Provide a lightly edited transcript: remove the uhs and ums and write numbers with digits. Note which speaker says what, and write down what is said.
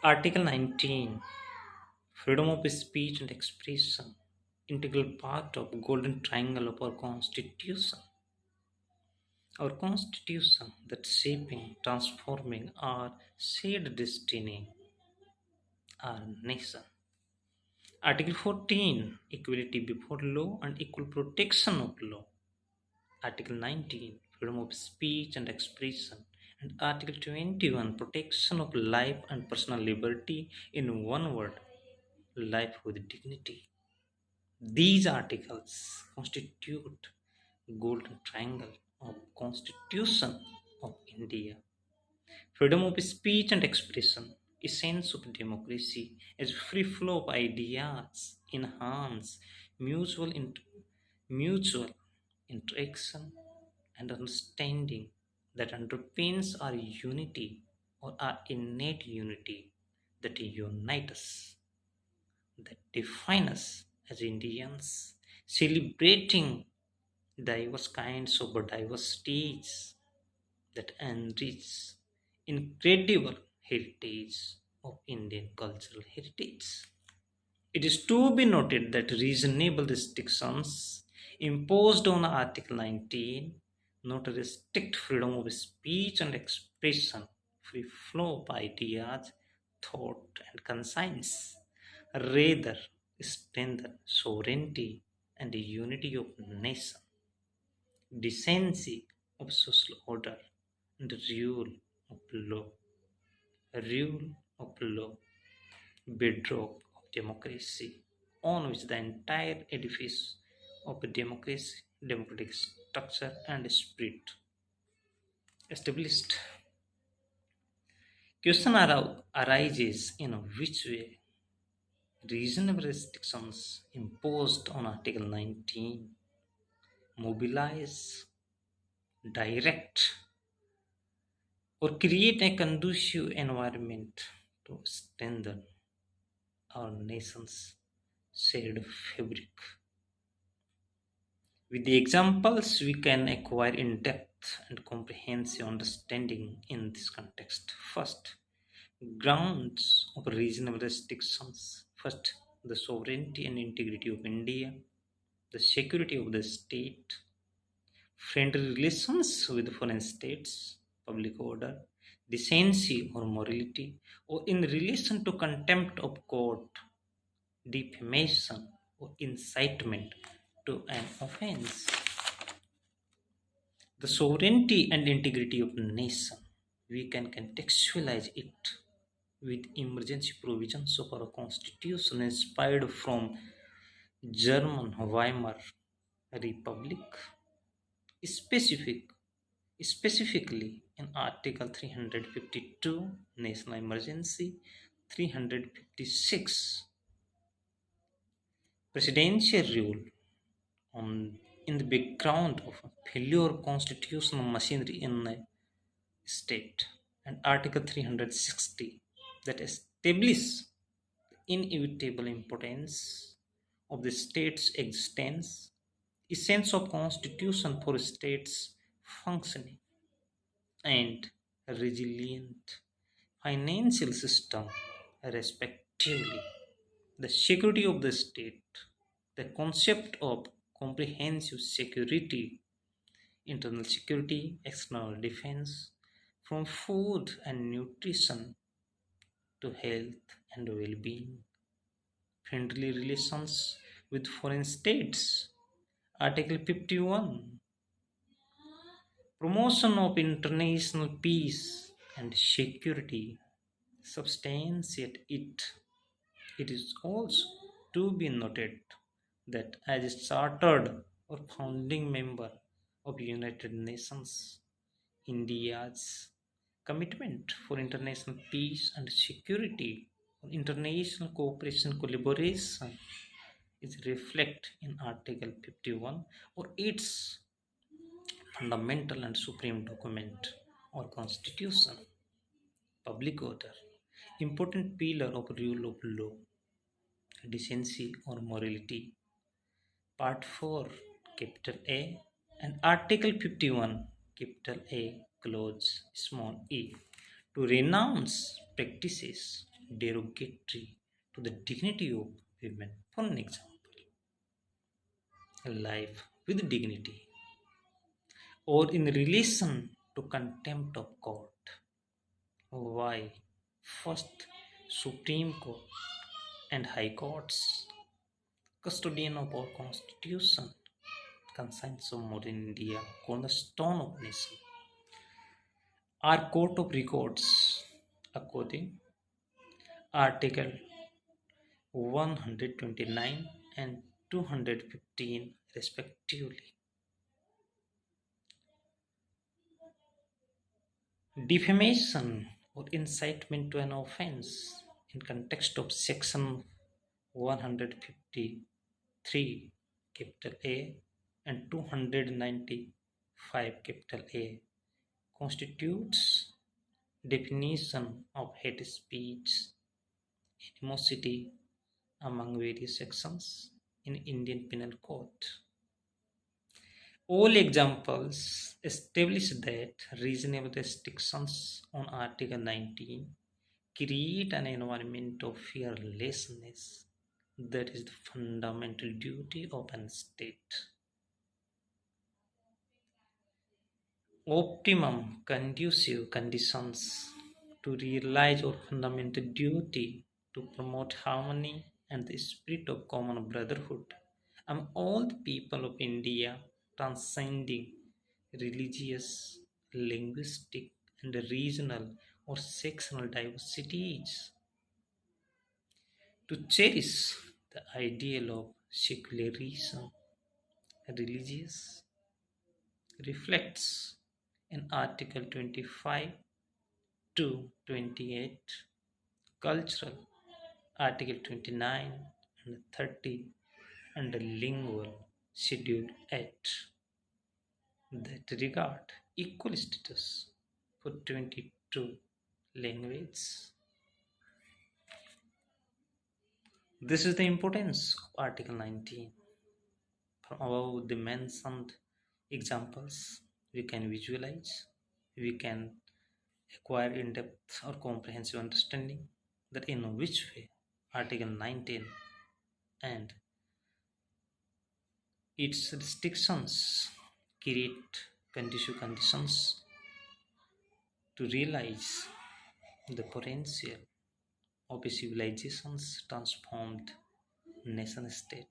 Speaker 1: Article 19, freedom of speech and expression, integral part of golden triangle of our constitution. Our constitution that shaping, transforming our shared destiny, our nation. Article 14, equality before law and equal protection of law. Article 19, freedom of speech and expression. And Article 21, protection of life and personal liberty. In one word, life with dignity. These articles constitute golden triangle of Constitution of India. Freedom of speech and expression, essence of democracy, as free flow of ideas enhance mutual interaction and understanding that underpins our unity or our innate unity that unite us, that define us as Indians, celebrating diverse kinds of diversities that enrich incredible heritage of Indian cultural heritage. It is to be noted that reasonable restrictions imposed on Article 19 not restrict freedom of speech and expression, free flow of ideas, thought, and conscience, rather strengthen sovereignty and the unity of nation, decency of social order, and rule of law. Rule of law, bedrock of democracy, on which the entire edifice of a democracy, democratic structure and spirit established. Question arises in which way reasonable restrictions imposed on Article 19 mobilize, direct, or create a conducive environment to strengthen our nation's shared fabric. With the examples, we can acquire in depth and comprehensive understanding in this context. First, grounds of reasonable restrictions. First, the sovereignty and integrity of India, the security of the state, friendly relations with foreign states, public order, decency or morality, or in relation to contempt of court, defamation, or incitement to an offense. The sovereignty and integrity of nation, we can contextualize it with emergency provisions of our constitution inspired from German Weimar Republic, specific, specifically in Article 352 National Emergency, 356 Presidential Rule on in the background of a failure of constitutional machinery in a state, and Article 360 that establish the inevitable importance of the state's existence, essence of constitution for states functioning, and a resilient financial system, respectively. The security of the state, the concept of comprehensive security, internal security, external defense, from food and nutrition to health and well being, friendly relations with foreign states. Article 51, promotion of international peace and security, substantiate it. It is also to be noted that as a chartered or founding member of United Nations, India's commitment for international peace and security, or international cooperation collaboration, is reflected in Article 51 or its fundamental and supreme document or constitution. Public order, important pillar of rule of law, decency or morality. Part 4, capital A, and Article 51, capital A, clause small e, to renounce practices derogatory to the dignity of women. For an example, life with dignity, or in relation to contempt of court. Why? First, Supreme Court and High Courts, custodian of our Constitution, conscience of modern India, cornerstone of nation, are court of records according Article 129 and 215 respectively. Defamation or incitement to an offense in context of section 153 capital A and 295 capital A constitutes definition of hate speech, animosity among various sections in Indian Penal Code. All examples establish that reasonable restrictions on Article 19 create an environment of fearlessness that is the fundamental duty of an state. Optimum conducive conditions to realize our fundamental duty to promote harmony and the spirit of common brotherhood among all the people of India, transcending religious, linguistic, and regional or sectional diversities. To cherish the ideal of secularism, religious, reflects in Article 25 to 28, cultural, Article 29 and 30, and the lingual, Schedule 8, that regard equal status for 22 languages. This is the importance of Article 19. From above the mentioned examples, we can visualize, we can acquire in-depth or comprehensive understanding that in which way Article 19 and its restrictions create conducive conditions to realize the potential of a civilization's transformed nation state.